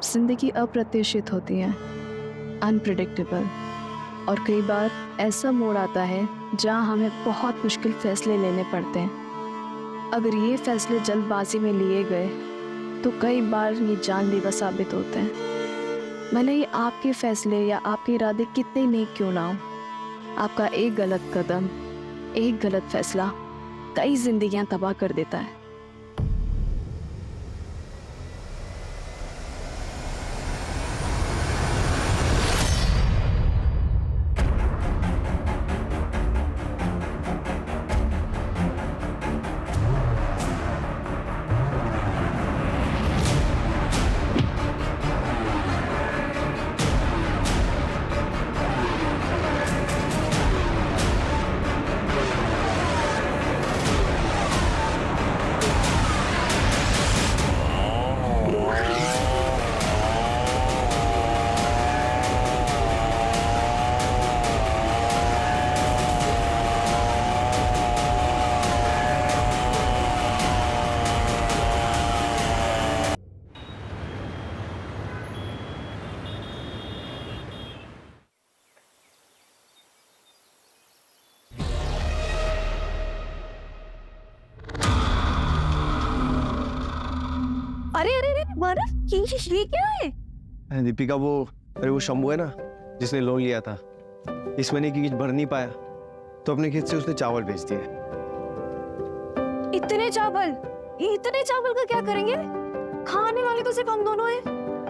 जिंदगी अप्रत्याशित होती है, अनप्रिडिक्टेबल, और कई बार ऐसा मोड़ आता है जहां हमें बहुत मुश्किल फैसले लेने पड़ते हैं। अगर ये फैसले जल्दबाजी में लिए गए तो कई बार ये जानलेवा साबित होते हैं। भले ही आपके फैसले या आपके इरादे कितने नेक क्यों ना हो, आपका एक गलत कदम, एक गलत फैसला कई जिंदगियां तबाह कर देता है। अरे अरे अरे बर्फ, ये क्या है? दीपिका वो शंभू है ना, जिसने लोन लिया था, इस महीने की किस्त भर नहीं पाया तो अपने खेत से उसने चावल बेच दिए। इतने चावल का क्या करेंगे? खाने वाले तो सिर्फ हम दोनों हैं।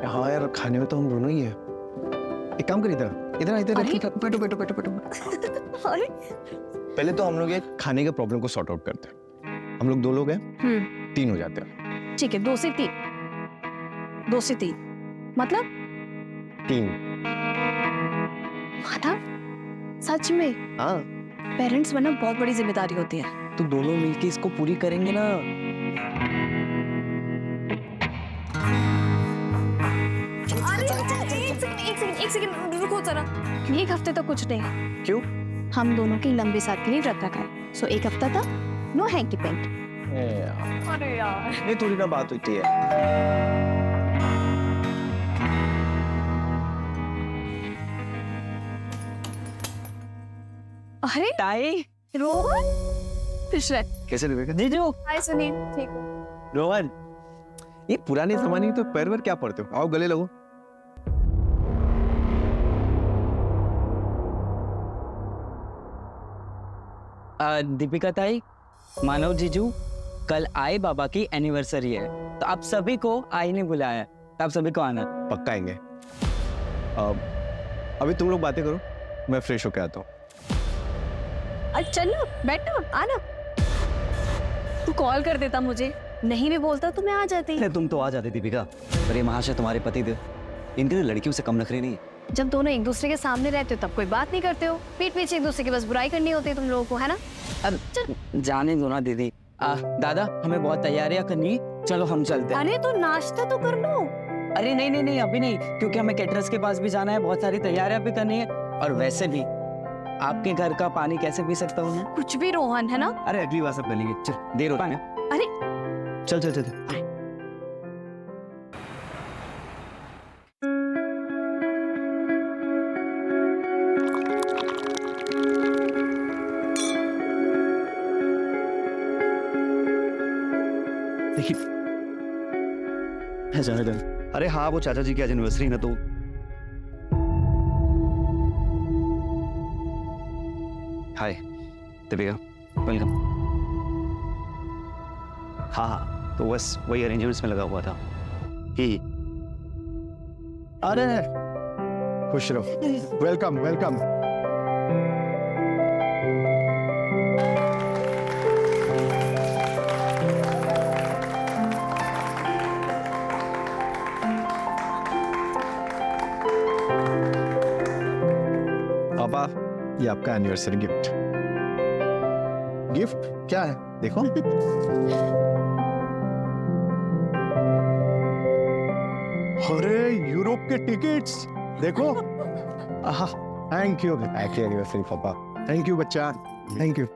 हाँ यार, खाने में तो हम दोनों ही है। एक काम कर, इधर इधर इधर बैठो बैठो बैठो बैठो। अरे पहले तो हम लोग ये खाने के प्रॉब्लम को सॉर्ट आउट करते हैं। हम लोग 2 लोग हैं, 3 हो जाते हैं। ठीक है, 2 से 3 मतलब 3। सच में? हाँ, पेरेंट्स बनना बहुत बड़ी जिम्मेदारी होती है। तो दोनों मिलके इसको पूरी करेंगे ना। एक सेकंड रुको जरा। एक हफ्ते तक कुछ नहीं। क्यों? हम दोनों की लंबे साथ के लिए व्रत रखा है, सो एक हफ्ता तक नो हैंकी पेंट। अरे यार, ये थोड़ी ना बात होती है। अरे ताई, रोहन, खुश रह। कैसे दीपिका? जीजू। हाय सुनील, ठीक हो? रोहन, ये पुराने जमाने की तो पैर पर क्या पड़ते हो? आओ गले लगो। दीपिका ताई, मानव जीजू, कल आई बाबा की एनिवर्सरी है, तो आप सभी को आई ने बुलाया है, तो आप सभी को आना। पक्का आएंगे। अभी तुम लोग बातें करो, मैं फ्रेश होके आता हूँ। चलो बैठो, आना। तू कॉल कर देता मुझे, नहीं भी बोलता तो मैं आ जाती। अरे तुम तो आ जाते दीपिका, पर ये महाशय तुम्हारे पति थे, इनके लड़कियों से कम नखरे नहीं। जब दोनों एक दूसरे के सामने रहते हो तब कोई बात नहीं करते हो, पीठ पीछे एक दूसरे की बस बुराई करनी होती है तुम लोगों को, है ना? अब जाने दो ना दीदी। दादा, हमें बहुत तैयारियां करनी है, चलो हम चलते हैं। अरे तो नाश्ता तो कर लो। अरे नहीं नहीं नहीं, अभी नहीं, क्योंकि हमें कैटरर्स के पास भी जाना है, बहुत सारी तैयारियां भी करनी है, और वैसे भी आपके घर का पानी कैसे पी सकता हूँ मैं? कुछ भी रोहन, है ना? अरे अगली बार सब कर लेंगे, चल देर हो रही है। अरे चल चल चल। अरे हाँ, वो चाचा जी की आज एनिवर्सरी ना, तो हाय दीपिका, वेलकम। हाँ हाँ, तो बस वही अरेंजमेंट्स में लगा हुआ था ही। अरे खुश रहो, वेलकम वेलकम। पापा, ये आपका एनिवर्सरी गिफ्ट। गिफ्ट क्या है देखो। अरे यूरोप के टिकट्स देखो। थैंक यू, हैप्पी एनिवर्सरी पापा। थैंक यू बच्चा, थैंक यू।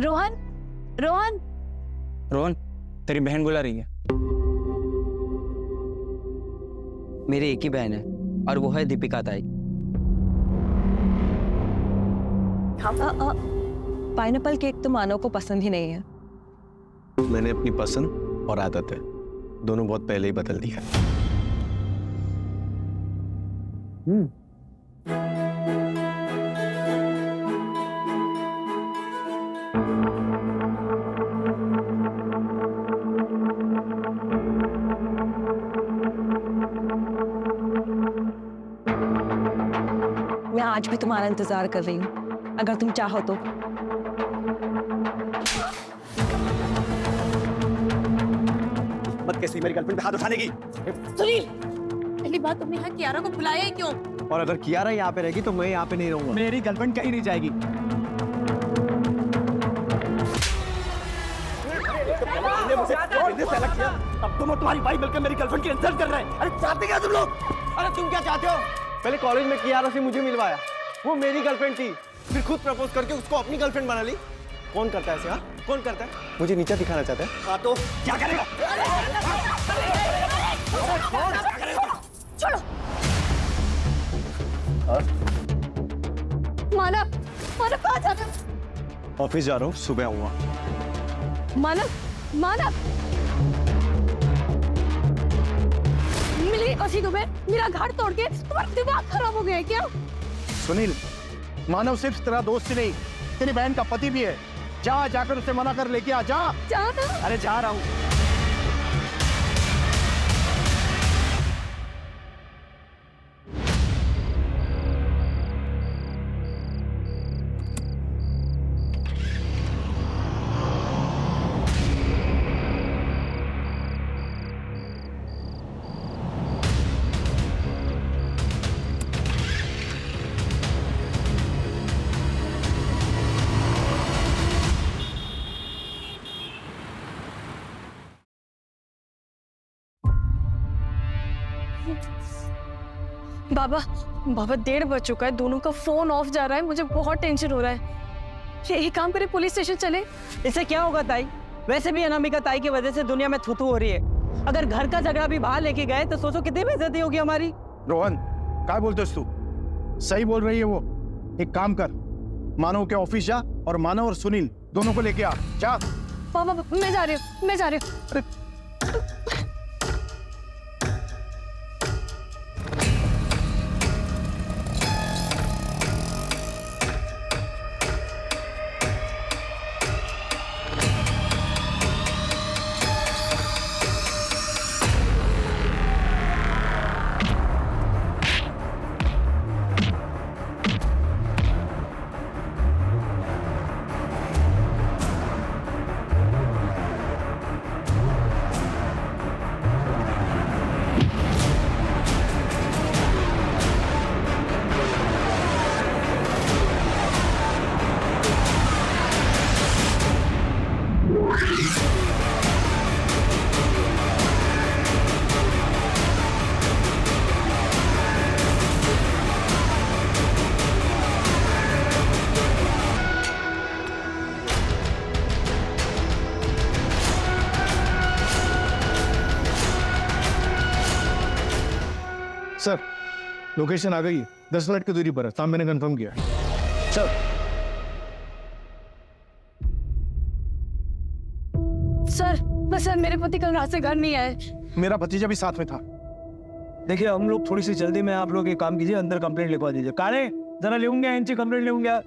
रोहन, रोहन, रोहन, तेरी बहन बुला रही है। मेरी एक ही बहन है और वो है दीपिका ताई। पाइनएप्पल केक तो मानव को पसंद ही नहीं है। मैंने अपनी पसंद और आदत है दोनों बहुत पहले ही बदल दिया। मैं आज भी तुम्हारा इंतजार कर रही हूँ, अगर तुम चाहो तो। मत कैसी मेरी गर्लफ्रेंड पे हाथ उठाने की। सुनील, पहली बात तुमने यहाँ कियारा को बुलाया ही क्यों? और अगर कियारा यहाँ पे रहेगी तो मैं यहाँ पे नहीं रहूंगा। मेरी गर्लफ्रेंड कहीं नहीं जाएगी। अब तुम और तुम्हारी भाई मिलकर मेरी गर्लफ्रेंड की इंसल्ट कर रहे हैं। अरे चाहते क्या तुम लोग? अरे तुम क्या चाहते हो? पहले कॉलेज में कियारा से मुझे मिलवाया, वो मेरी गर्लफ्रेंड थी, फिर खुद प्रपोज करके उसको अपनी गर्लफ्रेंड बना ली। कौन करता है ऐसे? हाँ, कौन करता है? मुझे नीचा दिखाना चाहता है। हाँ तो क्या करेगा? छोड़ो। मानव, मानव कहाँ जा रहे हो? ऑफिस जा रहा हूँ, सुबह आऊंगा। मानव, मानव, मिली कोशिश तुम्हें मेरा घर तोड़ के तुम्हारा दिमाग खराब हो गया है क्या? सुनील, मानव सिर्फ तेरा दोस्त ही नहीं, तेरी बहन का पति भी है। जाकर उसे मना कर लेके आ। जा। जाना। अरे जा रहा हूँ। बाबा, बाबा 1:30 बज चुका है, दोनों का फोन ऑफ जा रहा है, मुझे बहुत टेंशन हो रहा है। एक काम करे, पुलिस स्टेशन चले। इससे क्या होगा ताई? वैसे भी अनामिका ताई की वजह से दुनिया में थू-थू हो रही है। अगर घर का झगड़ा भी बाहर लेके गए तो सोचो कितनी बेइज्जती होगी हमारी। रोहन, क्या बोलते तू? सही बोल रही है वो। एक काम कर, मानव के ऑफिस जा और मानव और सुनील दोनों को लेके आ। जा। बाबा, मैं जा रही हूँ, मैं जा रही हूँ। सर, लोकेशन आ गई है, 10 मिनट की दूरी पर है। साहब, मैंने कंफर्म किया। सर, सर, मेरे पति कल रात से घर नहीं आए। मेरा भतीजा भी साथ में था। देखिए हम लोग थोड़ी सी जल्दी में, आप लोग एक काम कीजिए, अंदर कंप्लेंट लिखवा दीजिए। काले जरा लिखूंगा, इनसे कंप्लेंट लिखूंगा।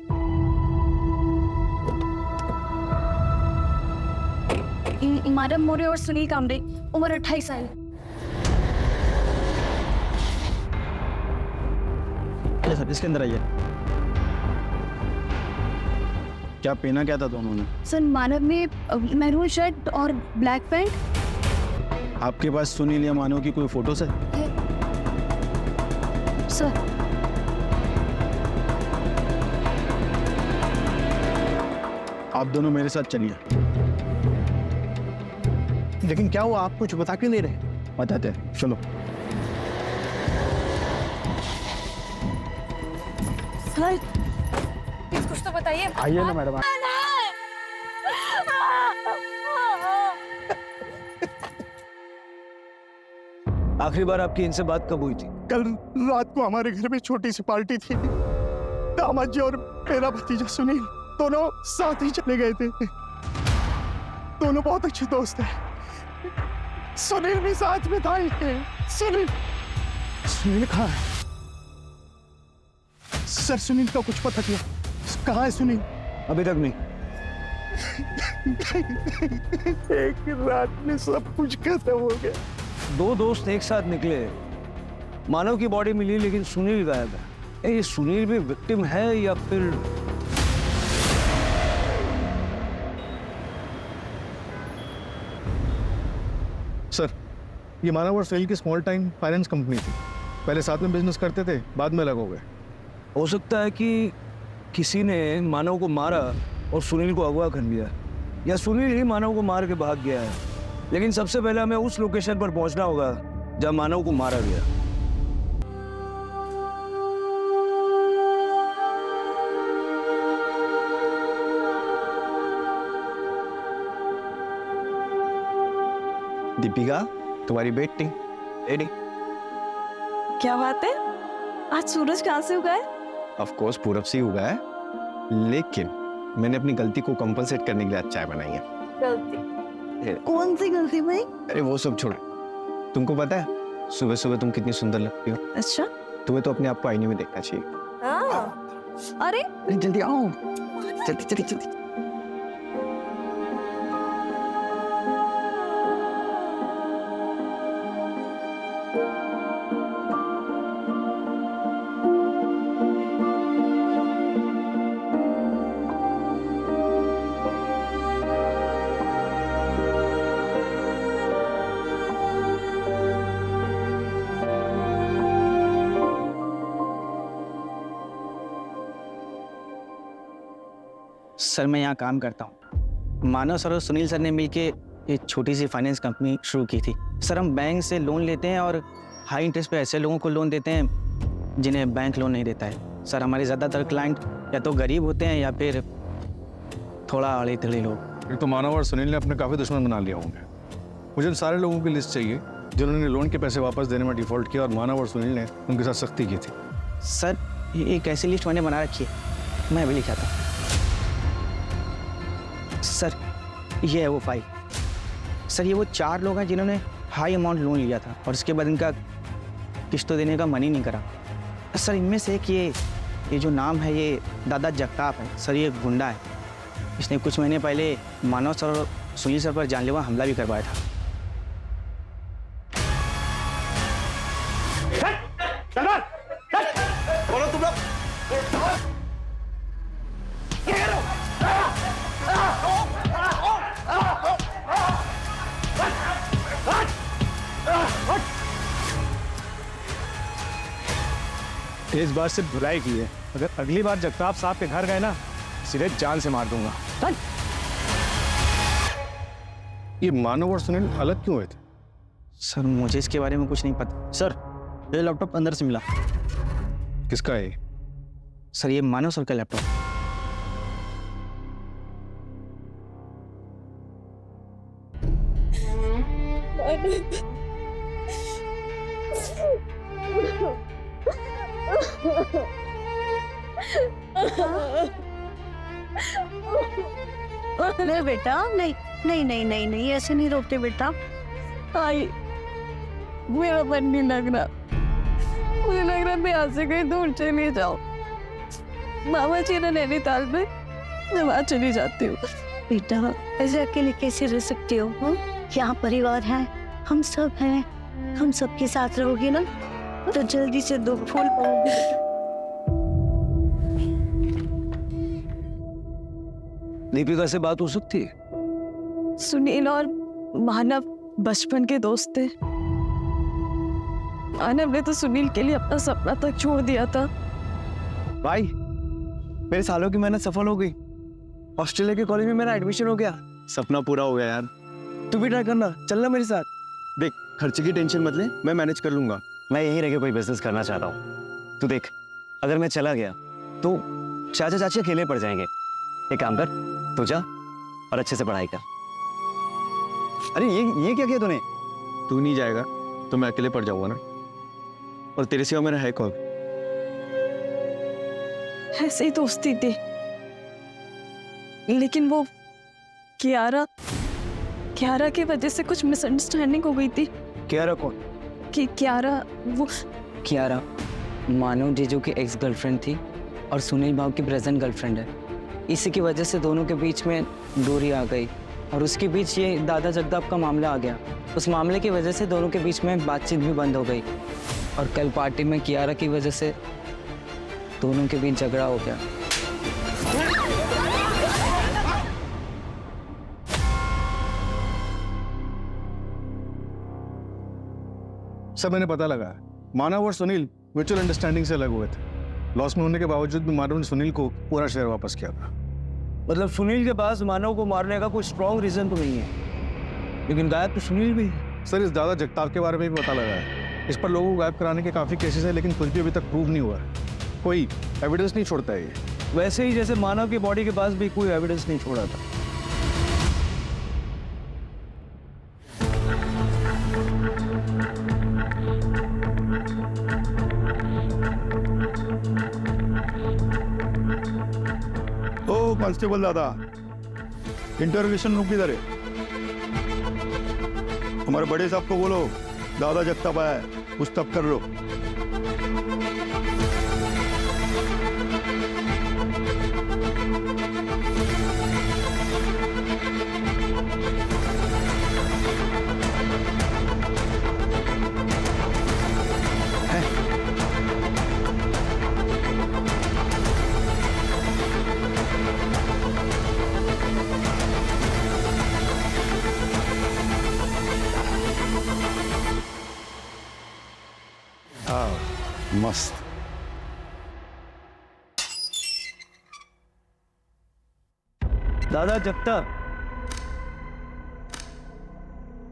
मानव मोरे और सुनील कामरे, उम्र 28 साल। सर, इसके अंदर आइए। क्या पहना क्या था दोनों ने? सर, मानव ने मैरून शर्ट और ब्लैक पैंट। आपके पास सुनील या मानव की कोई फोटोस है? सर, आप दोनों मेरे साथ चलिए। लेकिन क्या हुआ, आप कुछ बता क्यों नहीं रहे? बताते हैं, चलो। सर, कुछ तो बताइए। आइए ना मैडम। आखिरी बार आपकी इनसे बात कब हुई थी? कल रात को हमारे घर में छोटी सी पार्टी थी। दामाद जी और मेरा भतीजा सुनील दोनों साथ ही चले गए थे। दोनों बहुत अच्छे दोस्त हैं। सुनील भी साथ में था। सुनील कहाँ है? सर सुनील का कुछ पता चला? कहाँ है सुनील? अभी तक नहीं। एक रात में सब कुछ खत्म हो गया। 2 दोस्त एक साथ निकले, मानव की बॉडी मिली लेकिन सुनील गायब है। ये सुनील भी विक्टिम है या फिर? सर ये मानव और सुनील की स्मॉल टाइम फाइनेंस कंपनी थी। पहले साथ में बिजनेस करते थे, बाद में अलग हो गए। हो सकता है कि किसी ने मानव को मारा और सुनील को अगवा कर लिया, या सुनील ही मानव को मार के भाग गया है। लेकिन सबसे पहले हमें उस लोकेशन पर पहुंचना होगा जहां मानव को मारा गया। दीपिका, तुम्हारी बेटी रेडी? क्या बात है, आज सूरज कहाँ से उगा है? ऑफ कोर्स पूरब से ही उगा है, लेकिन मैंने अपनी गलती को कंपनसेट करने के लिए आज चाय बनाई है। गलती? कौन सी गलती भाई? अरे वो सब छोड़, तुमको पता है सुबह सुबह तुम कितनी सुंदर लगती हो। अच्छा। तुम्हें तो अपने आप को आईने में देखना चाहिए। अरे अरे जल्दी आओ, जल्दी जल्दी जल्दी। सर मैं यहाँ काम करता हूँ। मानव सर और सुनील सर ने मिलके ये छोटी सी फाइनेंस कंपनी शुरू की थी। सर हम बैंक से लोन लेते हैं और हाई इंटरेस्ट पे ऐसे लोगों को लोन देते हैं जिन्हें बैंक लोन नहीं देता है। सर हमारे ज़्यादातर क्लाइंट या तो गरीब होते हैं या फिर थोड़ा अड़े थड़े लोग। एक तो मानव और सुनील ने अपने काफी दुश्मन बना लिया होंगे। मुझे उन सारे लोगों की लिस्ट चाहिए जिन्होंने लोन के पैसे वापस देने में डिफॉल्ट किया और मानव और सुनील ने उनके साथ सख्ती की थी। सर ये एक ऐसी लिस्ट मैंने बना रखी है, मैं अभी लिखा था। सर ये है वो फाइल। सर ये वो 4 लोग हैं जिन्होंने हाई अमाउंट लोन लिया था और उसके बाद इनका किस्तों देने का मन ही नहीं करा। सर इनमें से एक ये जो नाम है ये दादा जगताप है। सर ये गुंडा है, इसने कुछ महीने पहले मानव सर और सुनील सर पर जानलेवा हमला भी करवाया था। इस बार सिर्फ धुलाई की है, अगर अगली बार जगताप साहब के घर गए ना सीधे जान से मार दूंगा। ये मानव और सुनील अलग क्यों हुए थे? सर मुझे इसके बारे में कुछ नहीं पता। सर ये लैपटॉप अंदर से मिला। किसका है? सर ये मानव सर का लैपटॉप। नहीं बेटा, नहीं नहीं नहीं नहीं नहीं, ऐसे नहीं रोकते बेटा। आई मेरा मन नहीं लग रहा, मुझे लग रहा मैं यहाँ से कहीं दूर चली जाऊँ। मामा जी ने नैनीताल में, मैं वहाँ चली जाती हूँ। बेटा ऐसे अकेले कैसे रह सकते हो? यहाँ परिवार है, हम सब हैं, हम सबके साथ रहोगे ना तो जल्दी से दुख भूल पाओगे। दीपिका से बात हो सकती है? सुनील और मानव बचपन के दोस्त थे। मानव ने तो सुनील के लिए अपना सपना तक छोड़ दिया था। भाई मेरे सालों की मेहनत सफल हो गई, ऑस्ट्रेलिया के कॉलेज में मेरा एडमिशन हो गया, सपना पूरा हो गया यार। तू भी ट्राई करना, चलना मेरे साथ। देख खर्चे की टेंशन मत ले, मैं मैनेज कर लूंगा। मैं यहीं रह के कोई बिजनेस करना चाहता हूँ। तू देख, अगर मैं चला गया तो चाचा चाची अकेले पड़ जाएंगे। एक काम कर, तू जा और अच्छे से पढ़ाई कर। अरे ये क्या किया तूने? तू नहीं जाएगा तो मैं अकेले पड़ जाऊंगा ना, और तेरे सिवा मेरा है कौन? ऐसे ही दोस्ती थी, लेकिन वो कियारा की वजह से कुछ मिसअंडरस्टैंडिंग हो गई थी। कियारा कौन? कि कियारा वो कियारा मानव जीजू की एक्स गर्लफ्रेंड थी और सुनील भाव की प्रेजेंट गर्लफ्रेंड है। इसी की वजह से दोनों के बीच में दूरी आ गई और उसके बीच ये दादा जगताप का मामला आ गया। उस मामले की वजह से दोनों के बीच में बातचीत भी बंद हो गई और कल पार्टी में कियारा की वजह से दोनों के बीच झगड़ा हो गया। सब मैंने पता लगा, मानव और सुनील म्यूचुअल अंडरस्टैंडिंग से अलग हुए थे। लॉस में होने के बावजूद भी मानव ने सुनील को पूरा शेयर वापस किया था। मतलब सुनील के पास मानव को मारने का कोई स्ट्रॉन्ग रीजन तो नहीं है, लेकिन गायब तो सुनील भी है। सर, इस दादा जगताप के बारे में भी पता लगा है। इस पर लोगों को गायब कराने के काफी केसेस हैं, लेकिन कुछ भी अभी तक प्रूव नहीं हुआ है। कोई एविडेंस नहीं छोड़ता है ये। वैसे ही जैसे मानव की बॉडी के पास भी कोई एविडेंस नहीं छोड़ा था। ओ कांस्टेबल दादा, इंटरोगेशन रूम किधर है? हमारे बड़े साहब को बोलो दादा जगताप आया है, पूछताछ कर लो। मस्त। दादा जगताप,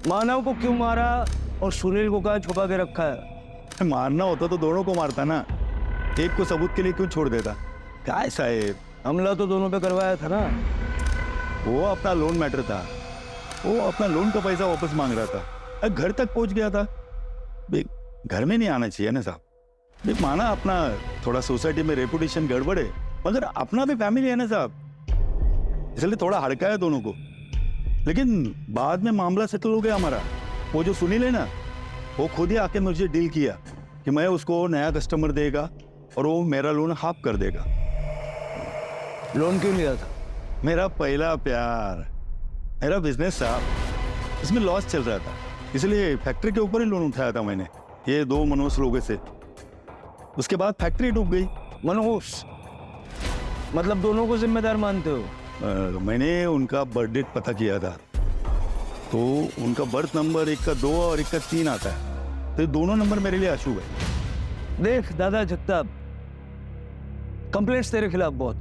मानव को क्यों मारा और सुनील को कहाँ छुपा के रखा है? मारना होता तो दोनों को मारता ना, एक को सबूत के लिए क्यों छोड़ देता? क्या साहेब, हमला तो दोनों पे करवाया था ना। वो अपना लोन मैटर था, वो अपना लोन का पैसा वापस मांग रहा था, घर तक पहुंच गया था। घर में नहीं आना चाहिए ना साहब। माना अपना थोड़ा सोसाइटी में रेपुटेशन गड़बड़ है, मगर अपना भी फैमिली है ना साहब, इसलिए थोड़ा हड़का है दोनों को। लेकिन बाद में मामला सेटल हो गया हमारा। वो जो सुनील है ना, वो खुद ही आके मुझे डील किया कि मैं उसको नया कस्टमर देगा और वो मेरा लोन हाफ कर देगा। लोन क्यों लिया था? मेरा पहला प्यार, मेरा बिजनेस साहब, इसमें लॉस चल रहा था, इसलिए फैक्ट्री के ऊपर ही लोन उठाया था मैंने, ये 2 मनोज लोगों से। उसके बाद फैक्ट्री डूब गई। मनोज मतलब दोनों को जिम्मेदार मानते हो? मैंने उनका बर्थ डेट पता किया था, तो उनका बर्थ नंबर एक का 2 और एक का 3 आता है, तो दोनों नंबर मेरे लिए अशुभ है। देख दादा जगताप, कंप्लेंट्स तेरे खिलाफ बहुत,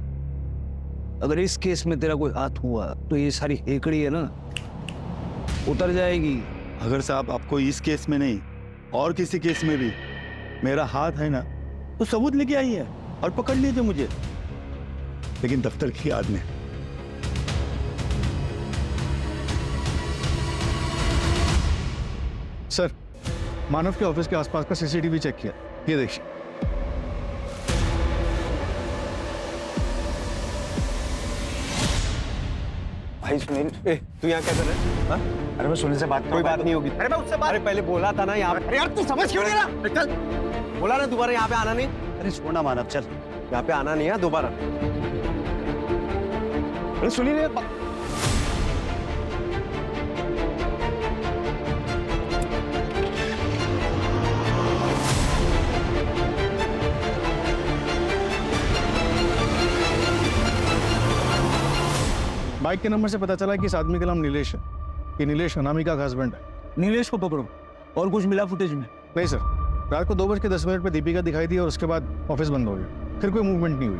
अगर इस केस में तेरा कोई हाथ हुआ तो ये सारी हेकड़ी है ना उतर जाएगी। अगर साहब आपको इस केस में नहीं और किसी केस में भी मेरा हाथ है ना, तो सबूत लेके आई है और पकड़ लीजिए मुझे, लेकिन दफ्तर की याद में। सर, मानव के ऑफिस के आसपास का सीसीटीवी चेक किया, ये देखिए। भाई सुनील, तू यहाँ क्या कर रहा है? हाँ? अरे मैं सुनील से बात, कोई बात नहीं होगी। अरे मैं उससे बात, अरे पहले बोला था ना यहाँ पे। अरे यार तू समझ क्यों नहीं रहा? चल, बोला ना दोबारा यहाँ पे आना नहीं। अरे छोड़ना मानव, चल यहाँ पे आना नहीं है दोबारा। अरे सुनील, बाइक के नंबर से पता चला कि इस आदमी का नाम नीलेश है। ये नीलेश अनामिका का हस्बैंड है। नीलेश को पकड़ो। और कुछ मिला फुटेज में? नहीं सर, रात को 2:10 पे दीपिका दिखाई दी और उसके बाद ऑफिस बंद हो गया, फिर कोई मूवमेंट नहीं हुई।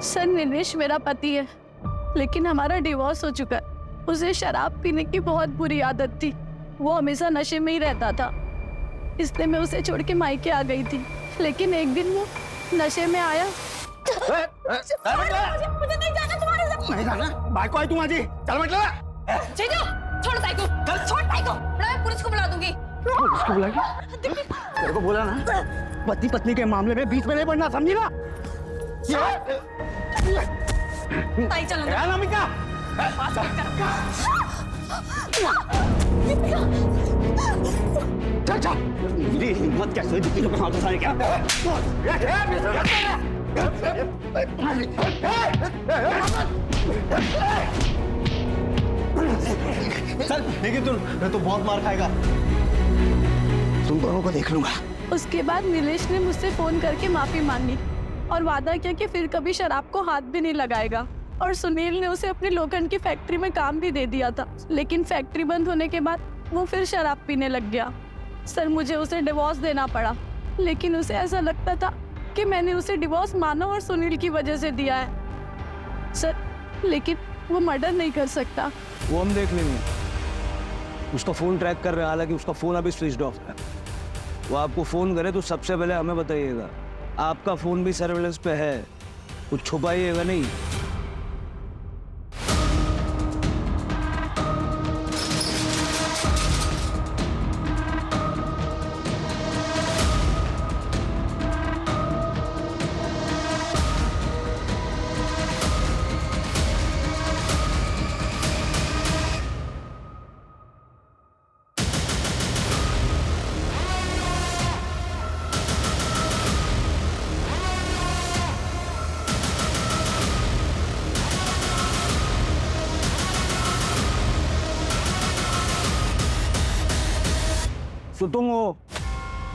सर, नीलेश मेरा पति है, लेकिन हमारा डिवोर्स हो चुका है। उसे शराब पीने की बहुत बुरी आदत थी, वो हमेशा नशे में ही रहता था, इसलिए मैं उसे छोड़ के मायके आ गई थी। लेकिन एक दिन वो नशे में आया। मुझे नहीं जाना तुम्हारे साथ। नहीं जाना, बाइक को आई तू आज, चल मतलब। जीजू, छोड़ साइको, छोड़ साइको। पुलिस को बुला दूंगी। उसको बुलाएगी? तेरे को बोला ना, पति पत्नी के मामले में बीच में नहीं पड़ना, समझी ना? ताई चलो ना। अनामिका, चल चल। मेरी हिम्मत कैसे हुई दीपिका को हाथ उठाने क्या? चल लेकिन तू बहुत मार खाएगा। तुम दोनों को देख लूंगा। उसके बाद नीलेश ने मुझसे फोन करके माफी मांगी और वादा किया कि फिर कभी शराब को हाथ भी नहीं लगाएगा। और सुनील ने उसे अपनी लोखंड की फैक्ट्री में काम भी दे दिया था, लेकिन फैक्ट्री बंद होने के बाद वो फिर शराब पीने लग गया। सर मुझे उसे डिवोर्स देना पड़ा, लेकिन उसे ऐसा लगता था कि मैंने उसे डिवोर्स मानव और सुनील की वजह से दिया है। सर लेकिन वो मर्डर नहीं कर सकता। वो हम देख लेंगे। उसका फोन ट्रैक कर रहे हैं, हालांकि उसका फोन अभी स्विच ऑफ है। वो आपको फोन करे तो सबसे पहले हमें बताइएगा। आपका फोन भी सर्वेलेंस पे है, कुछ छुपाइएगा नहीं। तो तुम हो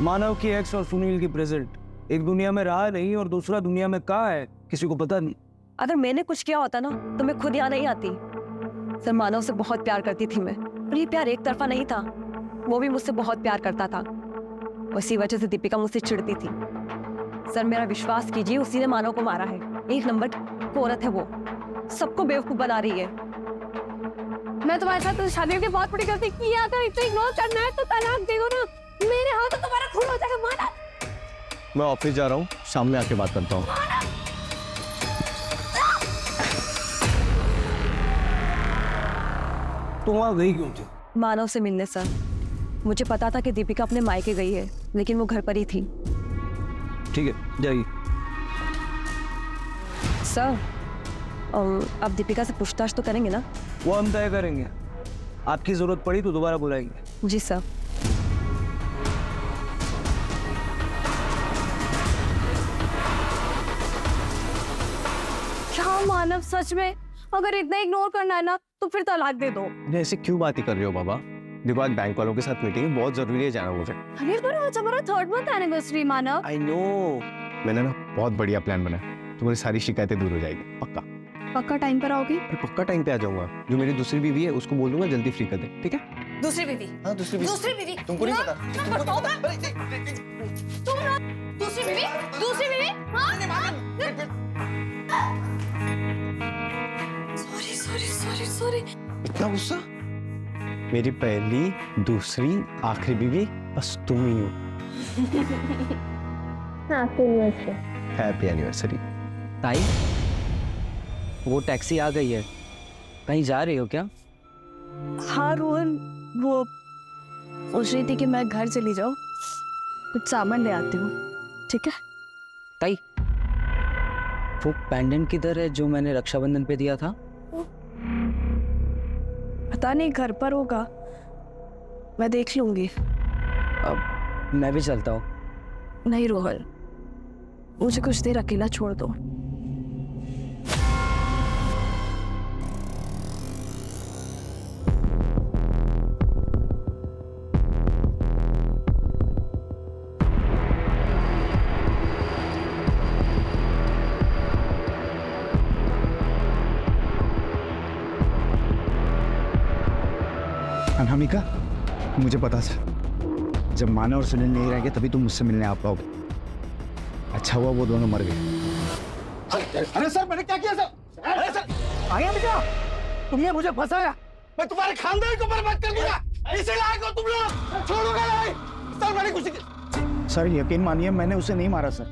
मानव की एक्स और सुनील की प्रेजेंट। एक दुनिया में रहा नहीं और दूसरा दुनिया में कहाँ है किसी को पता नहीं। अगर मैंने कुछ किया होता ना तो मैं खुद यहाँ नहीं आती। सर मानव से बहुत प्यार करती थी मैं, और ये प्यार एक तरफा नहीं था। वो भी मुझसे बहुत प्यार करता था। उसी वजह से दीपिका मुझसे चिढ़ती थी। सर मेरा विश्वास कीजिए, उसी ने मानव को मारा है। एक नंबर की औरत है वो, सबको बेवकूफ बना रही है। मैं तुम्हारे साथ शादियों की बहुत बड़ी गलती की। अगर इतना इग्नोर करना है तो तलाक दे दो ना। मेरे हाथ तो तुम्हारा खून हो जाएगा। माना मैं ऑफिस जा रहा हूँ, शाम में आके बात करता हूँ। तुम वहां गई क्यों थी? मानव से मिलने सर। मुझे पता था कि दीपिका अपने मायके गई है, लेकिन वो घर पर ही थी। ठीक है जाइए। सर अब दीपिका से पूछताछ तो करेंगे ना? वो हम तय करेंगे। आपकी जरूरत पड़ी तो दोबारा बुलाएंगे। जी सर। क्या मानव सच में अगर इतना इग्नोर करना है ना तो फिर तलाक दे दो। ऐसे क्यों बातें कर रहे हो बाबा? देखो आज बैंक वालों के साथ मीटिंग है, बहुत जरूरी है जाना मुझे। अरे पर आज हमारा 3rd month anniversary Manav. I know. मैंने ना बहुत बढ़िया प्लान बनाया, तुम्हारी सारी शिकायतें दूर हो जाएगी। पक्का पक्का टाइम पर आओगे? अरे पक्का टाइम पे आ जाऊंगा। जो मेरी दूसरी बीवी है उसको बोल दूंगा जल्दी फ्री कर दे, ठीक है? दूसरी बीवी? हाँ दूसरी बीवी। दूसरी बीवी तुमको नहीं पता? तुम दूसरी बीवी? दूसरी बीवी? Sorry sorry sorry sorry. इतना गुस्सा? मेरी पहली, दूसरी, आखिरी बीवी बस तुम ही हो। Happy anniversary. ताई वो टैक्सी आ गई है, कहीं जा रही हो क्या? हाँ रोहन, वो सोच रही थी कि मैं घर चली जाऊँ, कुछ सामान ले आती हूँ। ठीक है? ताई वो पेंडेंट किधर है जो मैंने रक्षाबंधन पे दिया था? पता नहीं, घर पर होगा, मैं देख लूंगी। अब मैं भी चलता हूँ। नहीं रोहन, मुझे कुछ देर अकेला छोड़ दो। अनामिका, मुझे पता था जब मानव और सुनील नहीं रहेंगे तभी तुम मुझसे मिलने आ पाओगे। अच्छा हुआ वो दोनों मर गए। अरे सर मैंने क्या किया सर? अरे सर आया बेटा, तुमने मुझे फंसाया। मैं तुम्हारे खानदान को बर्बाद कर दूंगा। इसे लायक हो तुम लोग, छोड़ोगे नहीं। सर मैंने कुछ सर यकीन मानिए मैंने उसे नहीं मारा सर।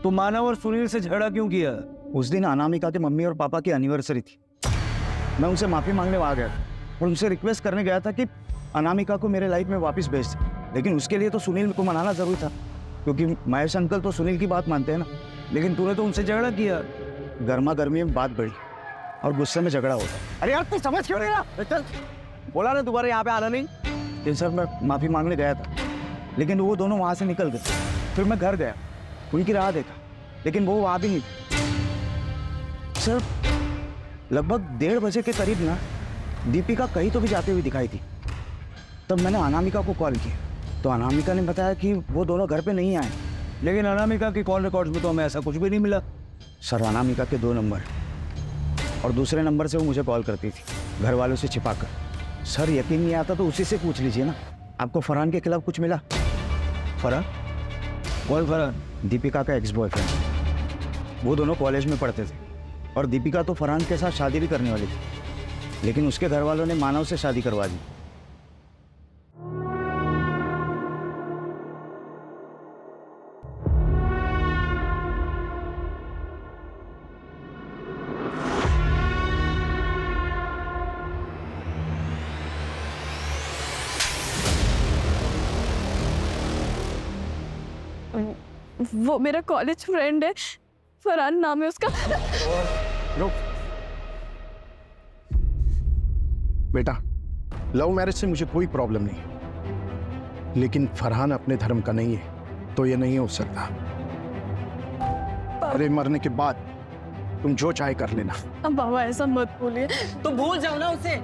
तो मानव और सुनील से झगड़ा क्यों किया? उस दिन अनामिका के मम्मी और पापा की एनिवर्सरी थी। मैं उनसे माफी मांगने आ गया और उनसे रिक्वेस्ट करने गया था कि अनामिका को मेरे लाइफ में वापस भेज दे, लेकिन उसके लिए तो सुनील को मनाना जरूरी था, क्योंकि महेश अंकल तो सुनील की बात मानते हैं ना। लेकिन तूने तो उनसे झगड़ा किया। गर्मा गर्मी में बात बढ़ी और गुस्से में झगड़ा होता। अरे यार तू समझ क्यों नहीं रहा? चल, बोला ना दोबारा यहाँ पे आना नहीं। लेकिन सर मैं माफ़ी मांगने गया था, लेकिन वो दोनों वहाँ से निकल गए। फिर मैं घर गया, उनकी राह देखा, लेकिन वो वहाँ भी नहीं थे। सर लगभग 1:30 बजे के करीब ना दीपिका कहीं तो भी जाते हुए दिखाई थी। तब मैंने अनामिका को कॉल किया, तो अनामिका ने बताया कि वो दोनों घर पे नहीं आए। लेकिन अनामिका की कॉल रिकॉर्ड्स में तो हमें ऐसा कुछ भी नहीं मिला। सर अनामिका के 2 नंबर और दूसरे नंबर से वो मुझे कॉल करती थी, घर वालों से छिपाकर। सर यकीन नहीं आता तो उसी से पूछ लीजिए ना, आपको फरहान के खिलाफ कुछ मिला? फरहान? कौन फरहान? दीपिका का एक्स बॉयफ्रेंड। वो दोनों कॉलेज में पढ़ते थे और दीपिका तो फरहान के साथ शादी भी करने वाली थी, लेकिन उसके घर वालों ने मानव से शादी करवा दी। वो मेरा कॉलेज फ्रेंड है, फरहान नाम है उसका। रुक बेटा, लव मैरिज से मुझे कोई प्रॉब्लम नहीं, लेकिन फरहान अपने धर्म का नहीं है तो ये नहीं हो सकता। अरे मरने के बाद तुम जो चाहे कर लेना। अब बाबा ऐसा मत बोलिए। तो भूल जाओ ना उसे।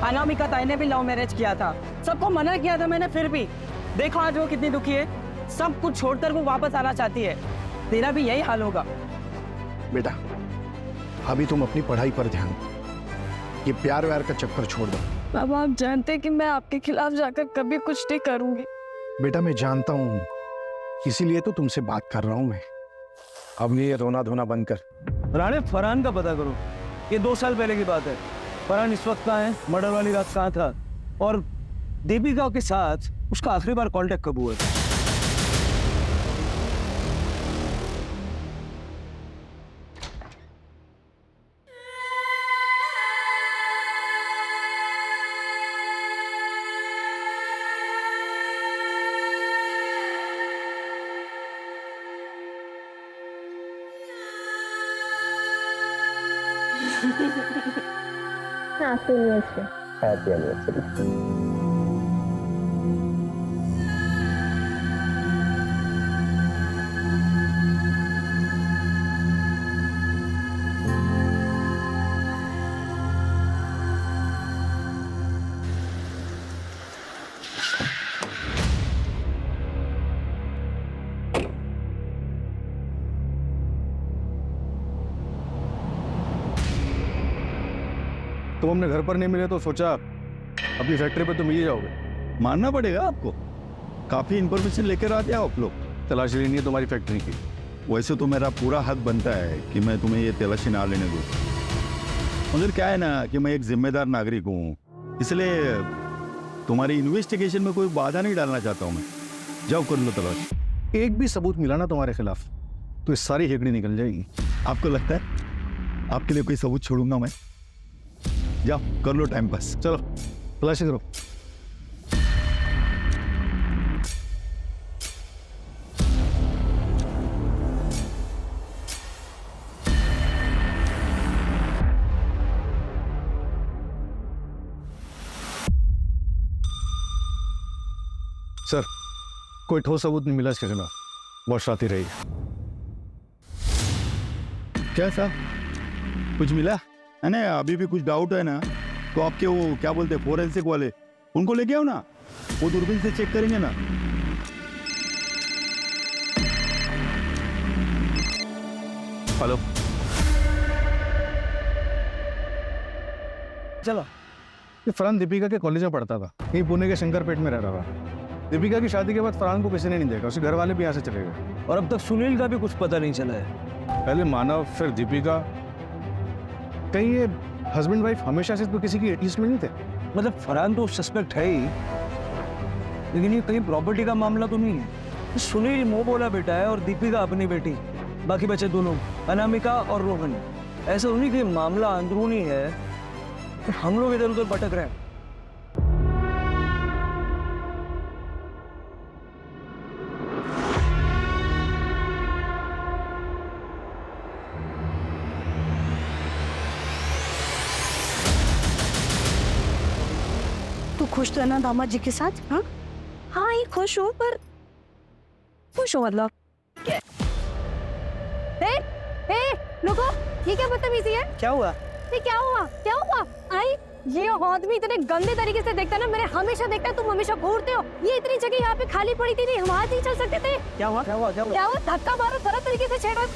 अनामिका ताई ने भी लव मैरिज किया था, सबको मना किया था मैंने, फिर भी देखो आज वो कितनी दुखी है। सब कुछ छोड़कर वो वापस आना चाहती है। तेरा भी यही हाल होगा। बेटा अभी तुम अपनी पढ़ाई पर ध्यान दो, ये प्यार व्यार का चक्कर छोड़ दो। बाबा आप जानते हैं कि मैं आपके खिलाफ जाकर कभी कुछ नहीं करूंगी। बेटा मैं जानता हूँ, इसीलिए तो तुमसे बात कर रहा हूँ मैं। अब ये रोना धोना बंद कर। राणे फरहान का पता करो, ये 2 साल पहले की बात है। फरहान इस वक्त कहाँ है, मर्डर वाली रात कहाँ था, और दीपिका के साथ उसका आखिरी बार कांटेक्ट कब हुआ था? Happy anniversary. तुम अपने घर पर नहीं मिले तो सोचा अपनी फैक्ट्री पर तो मिल ही जाओगे। मानना पड़ेगा आपको, काफी इंफॉर्मेशन लेकर आते हैं आप लोग। तलाशी लेनी है तुम्हारी फैक्ट्री की। वैसे तो मेरा पूरा हक बनता है कि मैं तुम्हें ये तलाशी ना लेने दूँ, मगर क्या है ना कि मैं एक जिम्मेदार नागरिक हूँ, इसलिए तुम्हारी इन्वेस्टिगेशन में कोई बाधा नहीं डालना चाहता हूँ मैं। जाओ कर लो तलाशी। एक भी सबूत मिला ना तुम्हारे खिलाफ तो ये सारी हेकड़ी निकल जाएगी। आपको लगता है आपके लिए कोई सबूत छोड़ूंगा मैं? जाओ कर लो टाइम पास। चलो तलाशी करो। सर कोई ठोस सबूत नहीं मिला इसके खिलाफ, बहुत शाती रही। क्या साहब कुछ मिला है ना? अभी भी कुछ डाउट है ना तो आपके वो क्या बोलते हैं फोरेंसिक वाले, उनको लेके आओ ना, वो दूरबीन से चेक करेंगे ना। हेलो चलो। ये फरहान दीपिका के कॉलेज में पढ़ता था, यहीं पुणे के शंकरपेट में रह रहा था। दीपिका की शादी के बाद फरहान को किसी ने नहीं देखा, उसके घर वाले भी यहाँ से चले गए। और अब तक सुनील का भी कुछ पता नहीं चला है। पहले मानव फिर दीपिका, कहीं ये हस्बैंड वाइफ हमेशा से तो किसी की एटलीस्ट में नहीं थे? मतलब फरहान तो सस्पेक्ट है ही, लेकिन ये कहीं प्रॉपर्टी का मामला तो नहीं है। सुनील मोह बोला बेटा है और दीपिका अपनी बेटी, बाकी बचे 2 लोग अनामिका और रोहन। ऐसा उन्हीं के मामला अंदरूनी है, हम लोग इधर उधर भटक रहे हैं। खुश तो है ना दामाद जी के साथ? हाँ हाँ ये खुश हो, पर खुश हो मतलब रुको, ये क्या बदतमीजी है? क्या हुआ? ये क्या हुआ? क्या हुआ? आई ये आदमी इतने गंदे तरीके से देखता है ना, मैंने हमेशा देखता है, तुम हमेशा घूरते हो। ये इतनी जगह यहाँ पे खाली पड़ी थी, नहीं हम आज नहीं चल सकते थे? क्या हुआ? क्या हुआ? क्या हुआ? क्या हुआ? धक्का मारो, तरह तरीके से छेड़ा।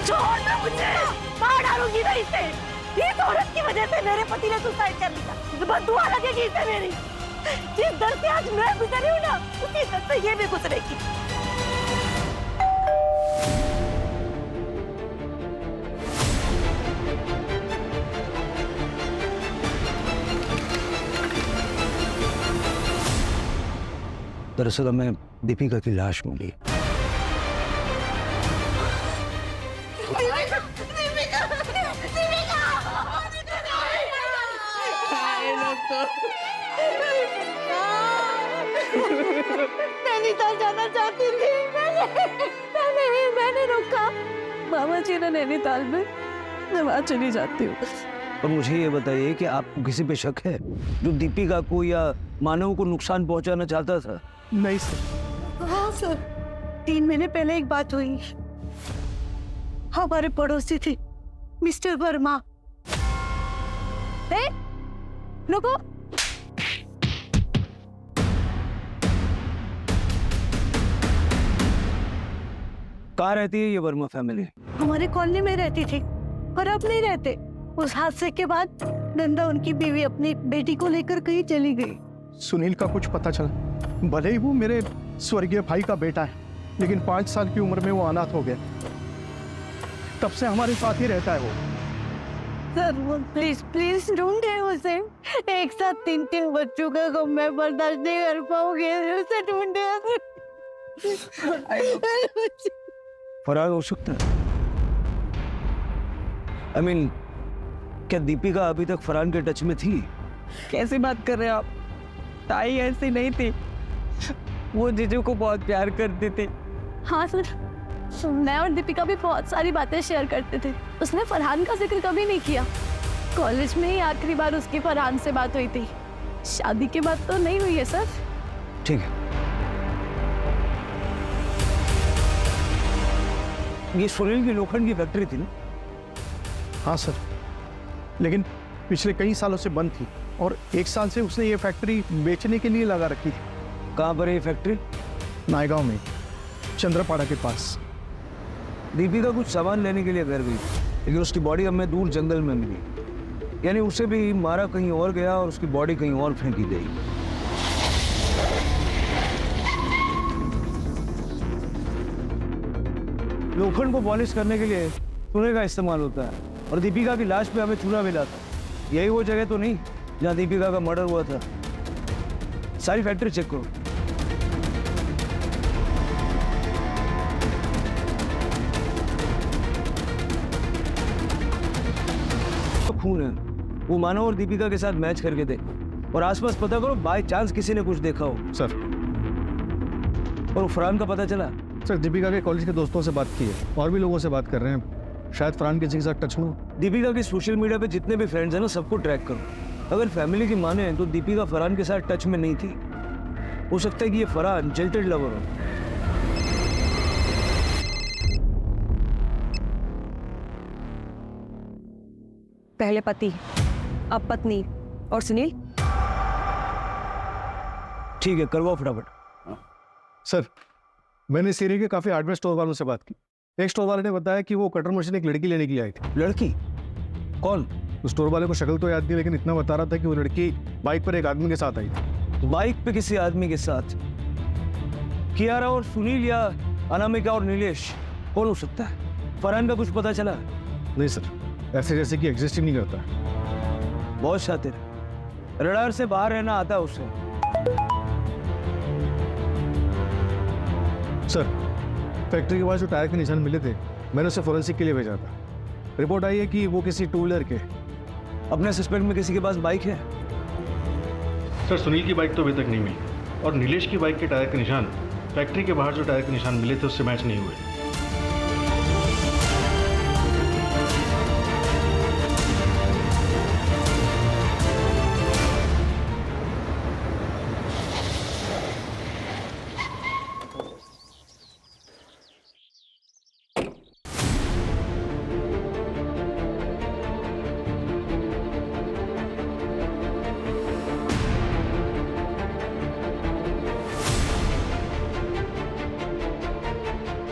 छोड़ना मुझे, मार डालूंगी मैं इसे। इस औरत की वजह से मेरे पति ने सुसाइड कर लिया, बददुआ लगेगी इसे मेरी। जिस दर्द से आज मैं गुजरी हूँ ना, उसी दर्द से ये भी गुजरेगी। दरअसल हमें दीपिका की लाश मिली। नैनीताल जाना चाहती थी, मैंने रोका। मामा जी ने नैनीताल में, मैं वहाँ चली जाती हूँ। और मुझे ये बताइए कि आपको किसी पे शक है जो दीपिका को या मानव को नुकसान पहुंचाना चाहता था? नहीं सर। हाँ सर, 3 महीने पहले एक बात हुई। हमारे पड़ोसी थे मिस्टर वर्मा। रुको, कहाँ रहती है ये वर्मा फैमिली? हमारे कॉलोनी में रहती थी, पर अब नहीं रहते। उस हादसे के बाद नंदा उनकी बीवी अपनी बेटी को लेकर कहीं चली गई। सुनील का कुछ पता चला? भले ही वो मेरे स्वर्गीय भाई का बेटा है, लेकिन 5 साल की उम्र में वो अनाथ हो गया। तब से हमारे साथ ही रहता है वो। सर प्लीज प्लीज ढूंढे उसे। एक साथ 3 बच्चों का गम मैं बर्दाश्त नहीं कर पाऊंगी, उसे ढूंढे। फरार हो सकता है। I mean, क्या दीपिका अभी तक फरहान के टच में थी? कैसी बात कर रहे हैं आप? ताई ऐसी नहीं थी, वो जीजू को बहुत प्यार करती थी। हाँ सर, मैं और दीपिका भी बहुत सारी बातें शेयर करते थे। उसने फरहान का जिक्र कभी नहीं किया। कॉलेज में ही आखिरी बार उसकी फरहान से बात हुई थी। शादी के बाद तो नहीं हुई है सर। ठीक है, ये सुनील की लोखंड की फैक्ट्री थी ना? हाँ सर, लेकिन पिछले कई सालों से बंद थी और 1 साल से उसने ये फैक्ट्री बेचने के लिए लगा रखी थी। कहाँ पर है ये फैक्ट्री? नायगांव में, चंद्रपाड़ा के पास। दीपिका कुछ सामान लेने के लिए घर गई, लेकिन उसकी बॉडी हमें दूर जंगल में मिली। यानी उसे भी मारा कहीं और गया और उसकी बॉडी कहीं और फेंकी गई। लोखंड को पॉलिश करने के लिए चूने का इस्तेमाल होता है, और दीपिका की लाश पे हमें चूना मिला था। यही वो जगह तो नहीं जहाँ दीपिका का मर्डर हुआ था? सारी फैक्ट्री चेक करो। तो खून है, वो मानव और दीपिका के साथ मैच करके दे, और आसपास पता करो, बाय चांस किसी ने कुछ देखा हो। सर, और वो फरहान का पता चला? सर, दीपिका के कॉलेज के दोस्तों से बात की है और भी लोगों से बात कर रहे हैं। शायद फरहान किसी के साथ टच में हो। दीपिका के सोशल मीडिया पे जितने भी फ्रेंड्स हैं ना, सबको ट्रैक करो। अगर फैमिली की माने तो दीपिका फरहान के साथ टच में नहीं थी। हो सकता है कि ये फरहान जिल्टेड लवर हो। पहले पति, अब पत्नी, और सुनील। ठीक है, करवाओ फटाफट। सर, मैंने इस एरिया के काफी हार्डवेयर स्टोर वालों से बात की। एक स्टोर वाले ने बताया कि वो कटर मशीन एक लड़की लेने के लिए आई थी। लड़की? कौन? उस स्टोर वाले को शक्ल तो याद नहीं, लेकिन इतना बता रहा था कि वो लड़की बाइक पर एक आदमी के साथ आई थी। बाइक पे किसी आदमी के साथ कियारा और सुनील या अनामिका और नीलेश कौन हो सकता है? फरहान का कुछ पता चला? नहीं सर, ऐसे जैसे कि एग्जिस्ट ही नहीं करता। बहुत शातिर, रडार से बाहर रहना आता है उसे। सर, फैक्ट्री के पास जो टायर के निशान मिले थे, मैंने उसे फोरेंसिक के लिए भेजा था। रिपोर्ट आई है कि वो किसी टू व्हीलर के। अपने सस्पेक्ट में किसी के पास बाइक है? सर, सुनील की बाइक तो अभी तक नहीं मिली और नीलेश की बाइक के टायर के निशान फैक्ट्री के बाहर जो टायर के निशान मिले थे उससे मैच नहीं हुए।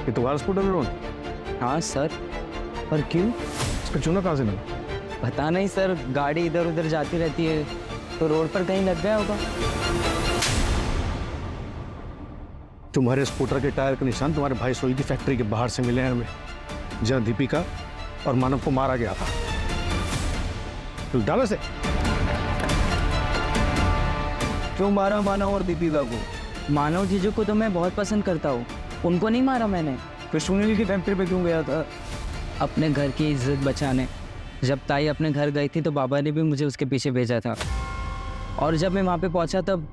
ये तुम्हारा स्कूटर रोन? हाँ सर, पर क्यों? इसका चूना कहाँ से मिला? पता नहीं सर, गाड़ी इधर उधर जाती रहती है तो रोड पर कहीं लग गया होगा। तुम्हारे स्कूटर के टायर के निशान तुम्हारे भाई सोई की फैक्ट्री के बाहर से मिले हैं हमें, जहाँ दीपिका और मानव को मारा गया था। तो डालो से। क्यों मारा मानव और दीपिका को? मानव जीजू को तो मैं बहुत पसंद करता हूँ, उनको नहीं मारा मैंने। फिर सुनील की फैक्ट्री पे क्यों गया था? अपने घर की इज्जत बचाने। जब ताई अपने घर गई थी तो बाबा ने भी मुझे उसके पीछे भेजा था, और जब मैं वहाँ पे पहुँचा तब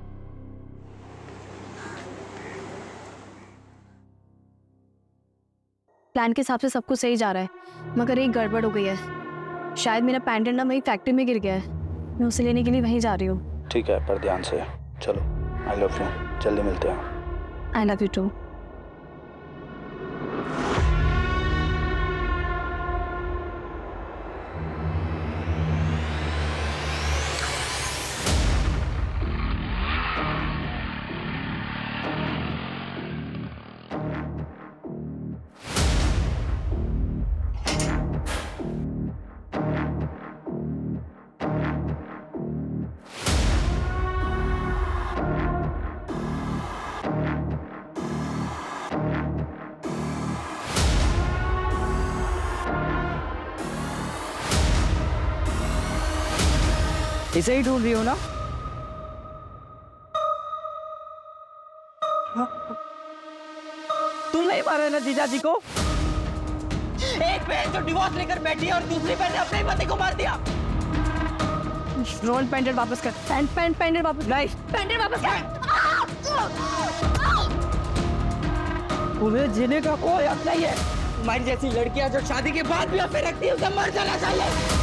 प्लान के हिसाब से सब कुछ सही जा रहा है, मगर एक गड़बड़ हो गई है। शायद मेरा पैंडेंट ना वही फैक्ट्री में गिर गया है। मैं उसे लेने के लिए वहीं जा रही हूँ। ठीक है, पर ध्यान से चलो। आई लव यू, जल्दी मिलते हैं। I love you too. इसे ही ढूंढ रही हो ना? तुम नहीं मारे ना जीजा जी को? एक बहन जो डिवोर्स लेकर बैठी है और दूसरी बहन ने अपने ही पति को मार दिया। रोल पैंडेंट वापस कर। पैंडेंट वापस नहीं, पैंडेंट वापस कर। तुम्हें जीने का कोई हक नहीं है। तुम्हारी जैसी लड़कियां जो शादी के बाद भी अफेयर रखती है उसे मर जाना चाहिए।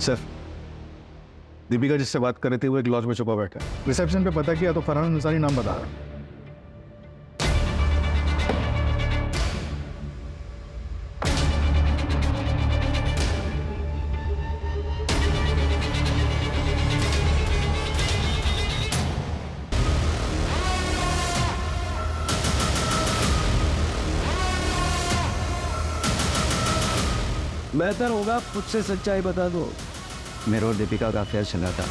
सर, दीपिका जिससे बात कर रहे थे वो एक लॉज में छुपा बैठा है। रिसेप्शन पे पता किया तो फरहान अंसारी नाम बता रहा। बेहतर होगा खुद से सच्चाई बता दो। मेरे और दीपिका का अफेयर चल रहा था।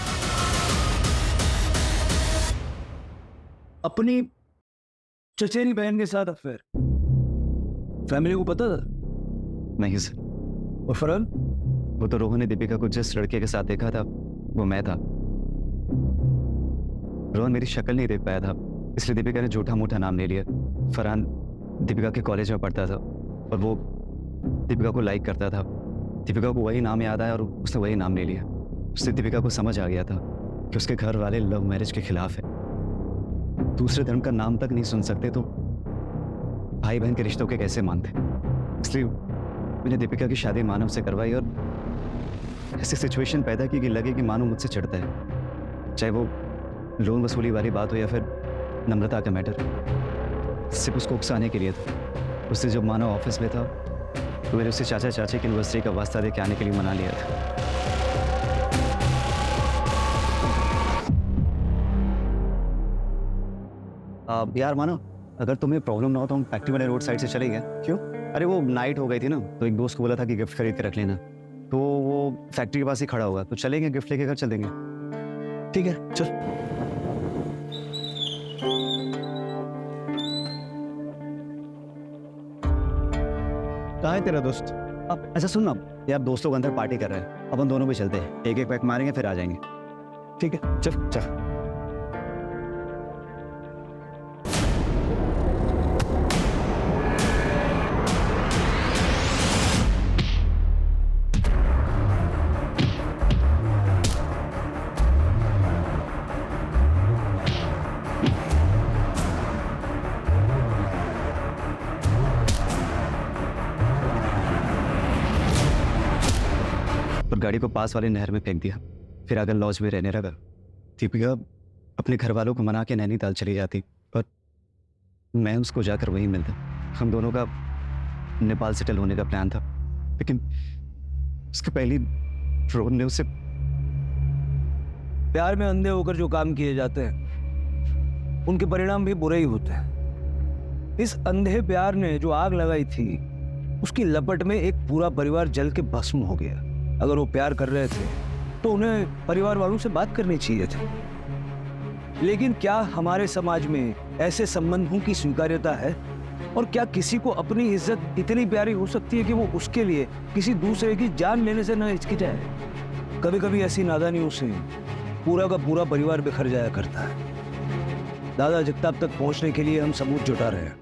अपनी चचेरी बहन के साथ अफेयर? फैमिली को पता था? नहीं सर। और फरहान? वो तो रोहन ने दीपिका को जिस लड़के के साथ देखा था वो मैं था। रोहन मेरी शक्ल नहीं देख पाया था, इसलिए दीपिका ने झूठा मूठा नाम ले लिया। फरहान दीपिका के कॉलेज में पढ़ता था और वो दीपिका को लाइक करता था। दीपिका को वही नाम याद आया और उसने वही नाम ले लिया। उससे दीपिका को समझ आ गया था कि उसके घर वाले लव मैरिज के खिलाफ है, दूसरे धर्म का नाम तक नहीं सुन सकते तो भाई बहन के रिश्तों के कैसे मानते। इसलिए मैंने दीपिका की शादी मानव से करवाई और ऐसी सिचुएशन पैदा की कि लगे कि मानव मुझसे चिढ़ता है, चाहे वो लोन वसूली वाली बात हो या फिर नम्रता का मैटर। सिर्फ उसको उकसाने के लिए था। उससे जब मानव ऑफिस में था तो मैंने उससे चाचा चाची की एनिवर्सरी का वास्ता दे के आने के लिए मना लिया था। यार मानो, अगर तुम्हें प्रॉब्लम ना हो तो हम फैक्ट्री वाले रोड साइड से चले गए। क्यों? अरे वो नाइट हो गई थी ना, तो एक दोस्त को बोला था कि गिफ्ट खरीद के रख लेना, तो वो फैक्ट्री के पास ही खड़ा होगा, तो चलेंगे गिफ्ट लेके घर चल देंगे। ठीक है चल। कहाँ है तेरा दोस्त? अब अच्छा सुन ना यार, दोस्त लोग अंदर पार्टी कर रहे हैं, अपन दोनों भी चलते हैं, एक एक पैक मारेंगे फिर आ जाएंगे। ठीक है चल चल। और गाड़ी को पास वाली नहर में फेंक दिया, फिर आकर लॉज में रहने लगा। दीपिका अपने घर वालों को मना के नैनीताल चली जाती और मैं उसको जाकर वहीं मिलता। हम दोनों का नेपाल सेटल होने का प्लान था, लेकिन उसके पहली ड्रोन ने उसे। प्यार में अंधे होकर जो काम किए जाते हैं उनके परिणाम भी बुरे ही होते हैं। इस अंधे प्यार ने जो आग लगाई थी उसकी लपट में एक पूरा परिवार जल के भस्म हो गया। अगर वो प्यार कर रहे थे तो उन्हें परिवार वालों से बात करनी चाहिए थी, लेकिन क्या हमारे समाज में ऐसे संबंधों की स्वीकार्यता है? और क्या किसी को अपनी इज्जत इतनी प्यारी हो सकती है कि वो उसके लिए किसी दूसरे की जान लेने से न हिचकिचाए? कभी कभी ऐसी नादानियों से पूरा का पूरा परिवार बिखर जाया करता है। दादा जगताप तक पहुंचने के लिए हम सबूत जुटा रहे हैं।